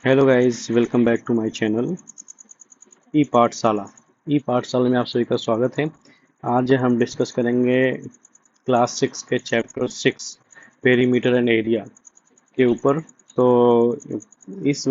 Hello guys, welcome back to my channel E Pathshala. E पाठशाला में आप सभी का स्वागत है। आज हम डिस्कस करेंगे क्लास 6 के चैप्टर 6 पेरीमीटर एंड एरिया के ऊपर। तो इस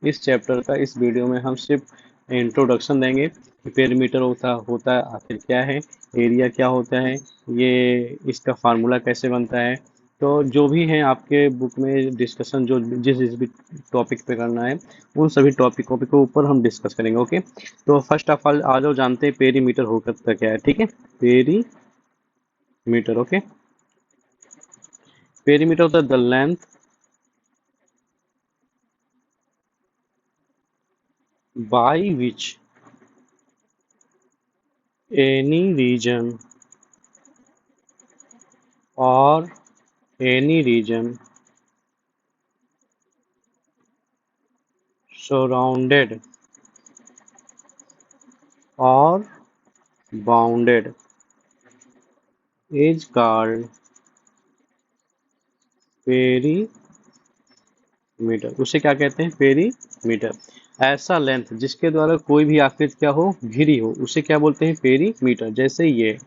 इस चैप्टर का इस वीडियो में हम सिर्फ इंट्रोडक्शन देंगे कि पेरीमीटर होता होता आखिर क्या है, एरिया क्या होता है, ये इसका फार्मूला कैसे बनता है। तो जो भी है आपके बुक में डिस्कशन, जो जिस भी टॉपिक पे करना है उन सभी टॉपिकों के ऊपर हम डिस्कस करेंगे। ओके, तो फर्स्ट ऑफ ऑल आ जाओ, जानते हैं पेरीमीटर होता क्या है। ठीक है, पेरीमीटर। ओके, पेरीमीटर होता है the length by which any region or any region surrounded or bounded is called perimeter. उसे क्या कहते हैं? पेरीमीटर। ऐसा लेंथ जिसके द्वारा कोई भी आकृति क्या हो, घिरी हो, उसे क्या बोलते हैं? पेरीमीटर। जैसे ये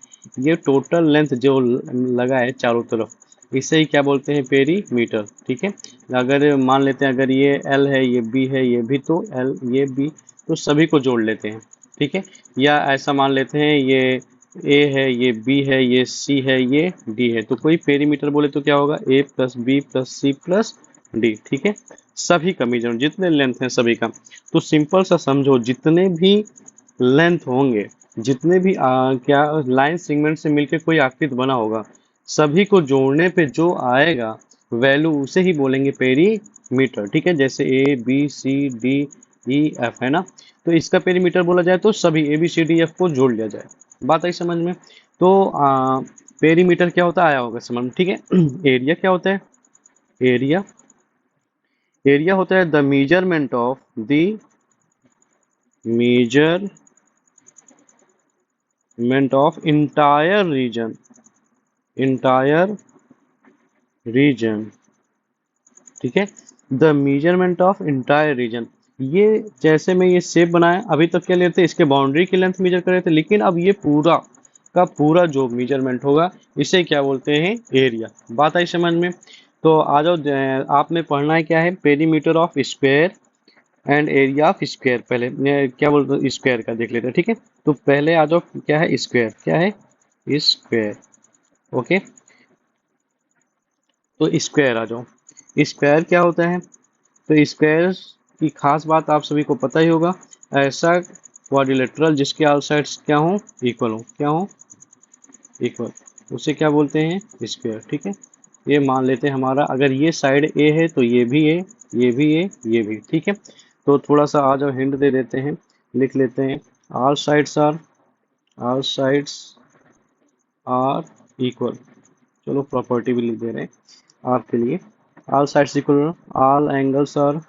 टोटल लेंथ जो लगा है चारों तरफ, इसे ही क्या बोलते हैं? पेरीमीटर। ठीक है, अगर मान लेते हैं अगर ये एल है, ये बी है, ये भी, तो एल, ये बी, तो सभी को जोड़ लेते हैं। ठीक है, या ऐसा मान लेते हैं ये ए है, ये बी है, ये सी है, ये डी है, तो कोई पेरीमीटर बोले तो क्या होगा? A plus B plus C plus D. ठीक है, सभी का मीजर जितने लेंथ हैं सभी का। तो सिंपल सा समझो, जितने भी लेंथ होंगे, जितने भी क्या लाइन सेगमेंट से मिलकर कोई आकृति बना होगा, सभी को जोड़ने पे जो आएगा वैल्यू, उसे ही बोलेंगे पेरीमीटर। ठीक है, जैसे A B C D E F है ना, तो इसका पेरीमीटर बोला जाए तो सभी A B C D F को जोड़ लिया जाए। बात आई समझ में? तो पेरीमीटर क्या होता है आया होगा समझ में। ठीक है, एरिया क्या होता है? एरिया, एरिया होता है the measurement of entire region. ठीक है, the measurement of entire region. ये जैसे मैं ये शेप बनाया, अभी तक क्या लेते इसके बाउंड्री की लेंथ मेजर कर रहे थे, लेकिन अब ये पूरा का पूरा जो मेजरमेंट होगा, इसे क्या बोलते हैं? एरिया। बात आई समझ में? तो आ जाओ, आपने पढ़ना है क्या है? Perimeter of square and area of square. पहले क्या बोलते हैं? स्क्वायर का देख लेते हैं। ठीक है, तो पहले आ जाओ, क्या है स्क्वायर? क्या है स्क्वायर? ओके, तो स्क्वायर आ जाओ। स्क्वायर क्या होता है? तो स्क्वायर की खास बात आप सभी को पता ही होगा, ऐसा क्वाड्रिलेटरल जिसके ऑल साइड्स क्या हो? इक्वल हो। क्या हो? इक्वल, उसे क्या बोलते हैं? स्क्वायर। ठीक है, ये मान लेते हैं हमारा, अगर ये साइड ए है तो ये भी ए, ये भी ए, ये भी। ठीक है, तो थोड़ा सा आ जाओ हिंट दे देते हैं, लिख लेते हैं। All sides are, all sides are equal. चलो प्रॉपर्टी भी लिख दे रहे हैं आपके लिए। All sides equal, all angles are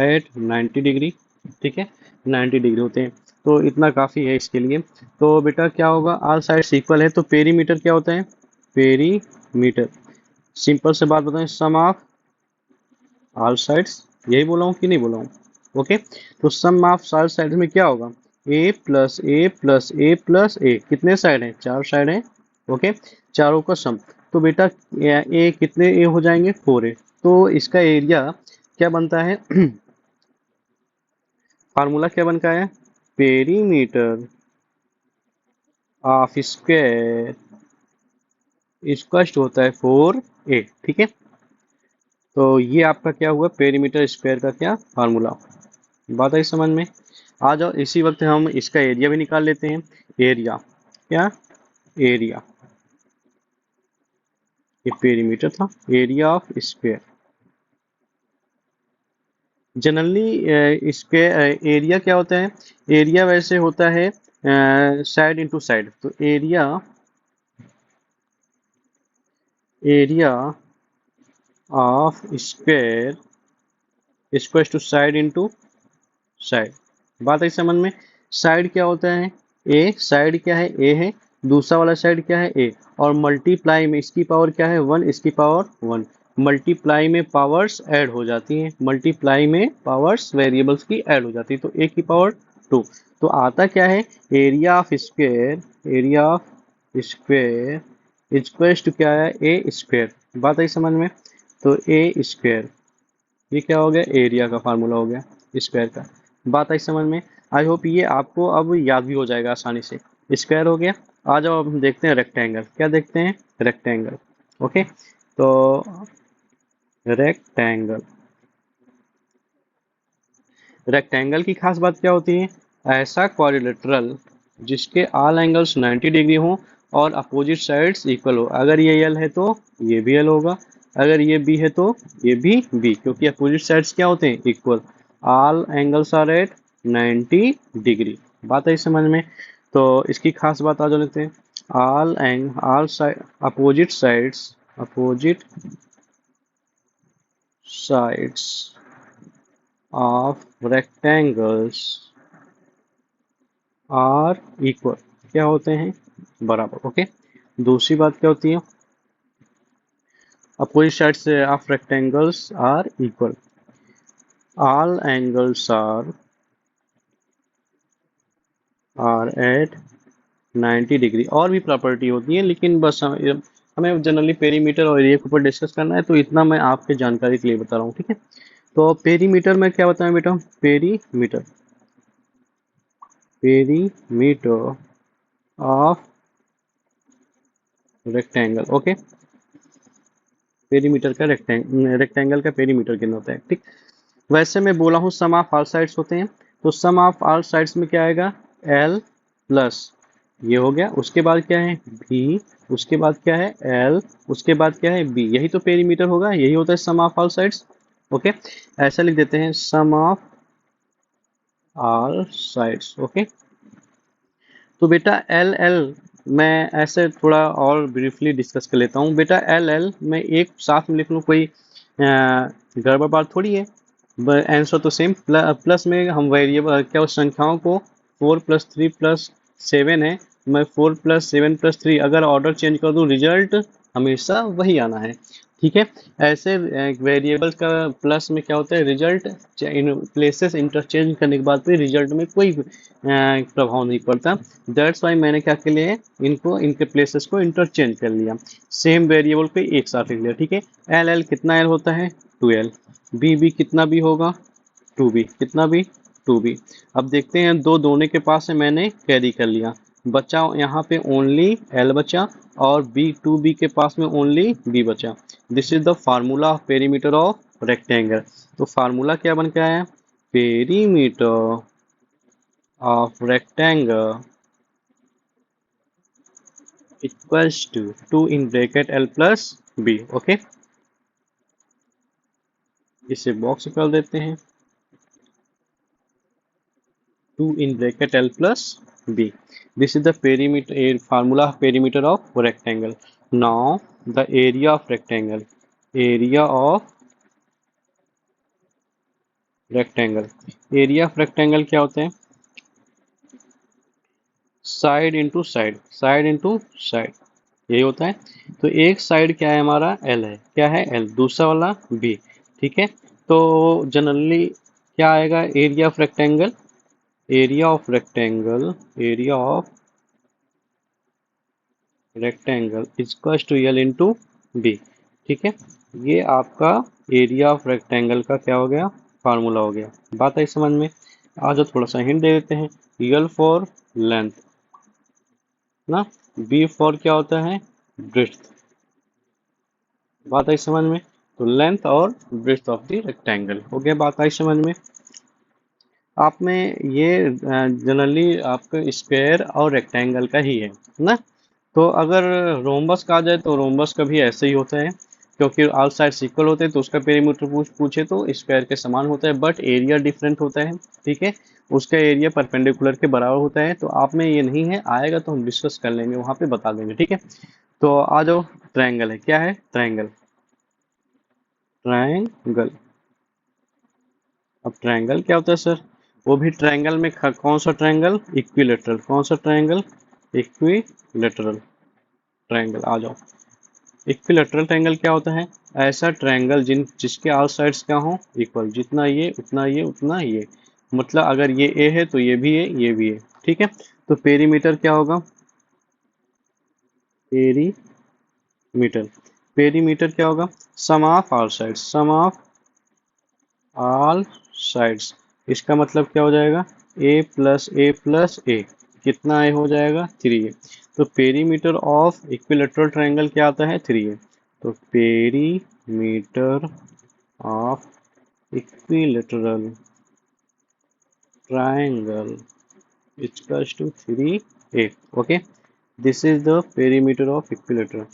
at 90 degree. ठीक है, 90 डिग्री होते हैं, तो इतना काफ़ी है इसके लिए। तो बेटा क्या होगा? ऑल साइड्स इक्वल है तो पेरीमीटर क्या होता है? पेरीमीटर, सिंपल से बात बताएं, सम ऑफ ऑल साइड्स। यही बोला हूँ कि नहीं बोला हूँ? ओके, तो सम ऑफ ऑल साइड्स में क्या होगा? A plus A plus A plus ए। कितने साइड हैं? 4 साइड हैं। ओके, चारों का सम। तो बेटा ए कितने ए हो जाएंगे? 4 ए। तो इसका एरिया क्या बनता है? फार्मूला क्या बन का है? पेरीमीटर ऑफ स्क्वायर इक्वल होता है 4a। ठीक है, तो ये आपका क्या हुआ? पेरीमीटर स्क्वायर का क्या फार्मूला। बात आई समझ में? आ जाओ, इसी वक्त हम इसका एरिया भी निकाल लेते हैं। एरिया क्या? एरिया, ये पेरीमीटर था, area of square. Generally square area क्या होता है? एरिया वैसे होता है साइड इंटू साइड। तो area, area of square equal to side into side. बात है समझ में? साइड क्या होता है? ए, साइड क्या है? ए है। दूसरा वाला साइड क्या है? ए, और मल्टीप्लाई में इसकी पावर क्या है? 1, इसकी पावर 1। मल्टीप्लाई में पावर्स ऐड हो जाती हैं, मल्टीप्लाई में पावर्स वेरिएबल्स की ऐड हो जाती है, तो ए की पावर 2। तो आता क्या है, area of square, area of square equals to क्या है, ए स्क्वायर। बात आई समझ में। तो ए स्क्वायर, ये क्या हो गया, एरिया का फार्मूला हो गया स्क्वायर का। बात आई समझ में। आई होप ये आपको अब याद भी हो जाएगा आसानी से। स्क्वायर हो गया। आ जाओ अब हम देखते हैं रेक्टेंगल। क्या देखते हैं, रेक्टेंगल। ओके, तो रेक्टेंगल, रेक्टेंगल की खास बात क्या होती है, ऐसा क्वाड्रिलेटरल जिसके ऑल एंगल्स 90 डिग्री हो और अपोजिट साइड्स इक्वल हो। अगर ये एल है तो ये भी एल होगा, अगर ये बी है तो ये भी बी, क्योंकि अपोजिट साइड्स क्या होते हैं, equal. All angles are at 90 degree. बात है समझ में। तो इसकी खास बात आ जाओ लेते हैं। All side opposite sides, opposite sides of rectangles are equal, क्या होते हैं, बराबर। ओके, दूसरी बात क्या होती है, opposite sides of rectangles are equal, all angles are at 90 degree. और भी प्रॉपर्टी होती है, लेकिन बस हमें जनरली पेरीमीटर और एरिया के ऊपर डिस्कस करना है, तो इतना मैं आपके जानकारी के लिए बता रहा हूँ, ठीक है। तो पेरीमीटर में क्या बताएं बेटा, perimeter, perimeter of rectangle. Okay, perimeter का रेक्टेंगल का पेरीमीटर कितना होता है, ठीक। वैसे मैं बोला हूँ सम ऑफ ऑल साइड्स होते हैं, तो सम ऑफ ऑल साइड्स में क्या आएगा, एल प्लस, ये हो गया। उसके बाद क्या है, बी, उसके बाद क्या है, एल, उसके बाद क्या है, बी। यही तो पेरीमीटर होगा, यही होता है सम ऑफ ऑल साइड्स। ओके, ऐसा लिख देते हैं, सम ऑफ ऑल साइड्स। ओके, तो बेटा एल एल मैं ऐसे थोड़ा और ब्रीफली डिस्कस कर लेता हूँ। बेटा एल एल मैं एक साथ में लिख लूँ, कोई गड़बड़ बात थोड़ी है। आंसर तो सेम। प्लस में हम वेरिएबल क्या उस संख्याओं को 4+3+7 है, मैं 4+7+3 अगर ऑर्डर चेंज कर दूं, रिजल्ट हमेशा वही आना है, ठीक है। ऐसे वेरिएबल्स का प्लस में क्या होता है, रिजल्ट प्लेसेस इंटरचेंज करने के बाद फिर रिजल्ट में कोई प्रभाव नहीं पड़ता। दैट्स वाई मैंने क्या कर लिया है, इनको इनके प्लेसेस को इंटरचेंज कर लिया, सेम वेरिएबल को एक साथ लिख लिया, ठीक है। एल एल कितना एल होता है, 2l। बी बी कितना बी होगा, 2b, कितना बी, 2b। अब देखते हैं, दो दोनों के पास है, मैंने कैरी कर लिया, बचा यहाँ पे ओनली एल बचा, और बी 2b के पास में ओनली बी बचा। This is the formula of perimeter of rectangle. तो फार्मूला क्या बन के आया, perimeter of rectangle equals to 2 in bracket L plus B. Okay, इसे बॉक्स कर देते हैं, 2 in bracket L plus B. This is the perimeter formula of perimeter of rectangle. Now the area of rectangle. Area of rectangle. Area of rectangle क्या होते हैं, side into side, side into side, यही होता है। तो एक side क्या है हमारा, L है, क्या है L, दूसरा वाला B, ठीक है। तो जनरली क्या आएगा, area of rectangle, area of rectangle, area of rectangle equal to L into B, ठीक है। ये आपका एरिया ऑफ रेक्टेंगल का क्या हो गया, फार्मूला हो गया। बात आई समझ में। आज थोड़ा सा हिंट दे देते हैं, एल फॉर लेंथ ना, बी फॉर क्या होता है, ब्रेड्थ। बात आई समझ में। तो लेंथ और ब्रेड्थ ऑफ द रेक्टेंगल हो गया, बात आई समझ में। आप में ये जनरली आपका स्क्वायर और रेक्टेंगल का ही है ना। तो अगर रोम्बस का आ जाए तो रोम्बस का भी ऐसे ही होता है, क्योंकि ऑल साइड्स इक्वल होते हैं, तो उसका पेरीमीटर पूछे तो स्क्वायर के समान होता है, बट एरिया डिफरेंट होता है, ठीक है। उसका एरिया परपेंडिकुलर के बराबर होता है। तो आप में ये नहीं है, आएगा तो हम डिस्कस कर लेंगे, वहां पे बता देंगे, ठीक है। तो आ जाओ, ट्रायंगल है, क्या है, ट्रायंगल, ट्रायंगल। अब ट्रायंगल क्या होता है सर, वो भी ट्रायंगल में कौन सा ट्रायंगल, इक्विलेटरल, कौन सा ट्रायंगल, इक्विलेटरल ट्रायंगल। आ जाओ, इक्विलैटरल ट्रायंगल क्या होता है? ऐसा ट्रायंगल जिसके ऑल साइड्स क्या हो? इक्वल। जितना ये उतना ये उतना ये, मतलब अगर ये ए है तो ये भी है, ये भी है। ठीक है, तो पेरीमीटर क्या होगा? पेरीमीटर पेरीमीटर क्या होगा? Sum of all sides, sum of all sides. इसका मतलब क्या हो जाएगा? ए, कितना ए हो जाएगा? 3a। तो पेरीमीटर ऑफ इक्विलैटरल ट्रायंगल क्या आता है? 3a। तो perimeter of equilateral triangle equals to 3a। Okay, this is the perimeter of equilateral.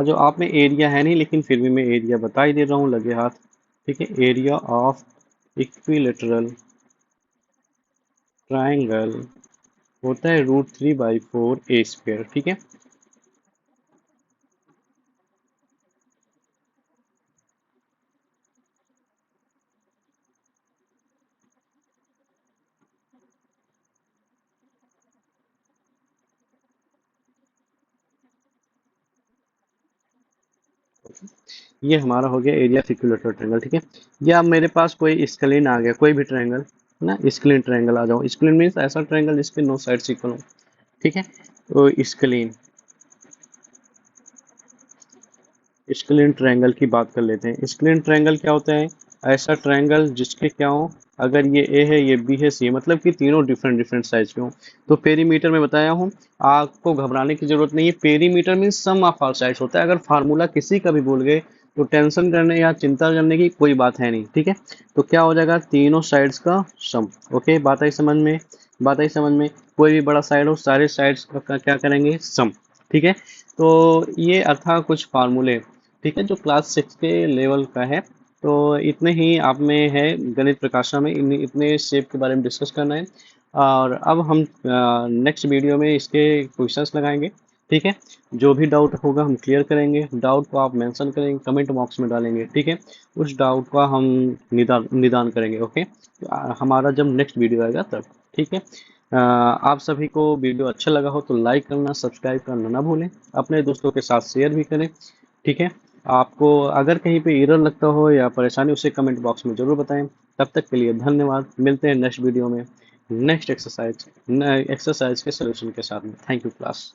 जो आप में एरिया है नहीं, लेकिन फिर भी मैं एरिया बता ही दे रहा हूँ लगे हाथ। ठीक है, एरिया ऑफ इक्विलैटरल ट्रायंगल होता है √3/4 a²। ठीक है, ये हमारा हो गया एरिया ऑफ इक्विलैटरल ट्रायंगल। ठीक है, या मेरे पास कोई स्केलिन आ गया, कोई भी ट्रायंगल ना, स्केलिन ट्रायंगल आ जाओ। स्केलिन मीन्स ऐसा ट्रायंगल जिसके नो साइड्स इक्वल हो। ठीक है, तो स्केलिन स्केलिन ट्रायंगल की बात कर लेते हैं। स्केलिन ट्रायंगल क्या होता है? ऐसा ट्रायंगल जिसके क्या हो, अगर ये ए है, ये बी है, सी है, मतलब कि तीनों डिफरेंट डिफरेंट साइज के हो। तो पेरीमीटर में बताया हूँ, आपको घबराने की जरूरत नहीं है। Perimeter means sum of all sides होता है। अगर फार्मूला किसी का भी भूल गए तो टेंशन करने या चिंता करने की कोई बात है नहीं। ठीक है, तो क्या हो जाएगा? तीनों साइड्स का सम। ओके, बात आई समझ में? बात आई समझ में? कोई भी बड़ा साइड हो, सारे साइड्स का क्या करेंगे? सम। ठीक है, तो ये था कुछ फार्मूले। ठीक है, जो क्लास 6 के लेवल का है। तो इतने ही आप में है गणित प्रकाशा में, इतने शेप के बारे में डिस्कस करना है। और अब हम नेक्स्ट वीडियो में इसके क्वेश्चंस लगाएंगे। ठीक है, जो भी डाउट होगा हम क्लियर करेंगे। डाउट को आप मेंशन करेंगे, कमेंट बॉक्स में डालेंगे। ठीक है, उस डाउट का हम निदान करेंगे। ओके, हमारा जब नेक्स्ट वीडियो आएगा तब। ठीक है, आप सभी को वीडियो अच्छा लगा हो तो लाइक करना, सब्सक्राइब करना ना भूलें। अपने दोस्तों के साथ शेयर भी करें। ठीक है, आपको अगर कहीं पे एरर लगता हो या परेशानी, उसे कमेंट बॉक्स में ज़रूर बताएं। तब तक के लिए धन्यवाद। मिलते हैं नेक्स्ट वीडियो में नेक्स्ट एक्सरसाइज के सलूशन के साथ में। Thank you class.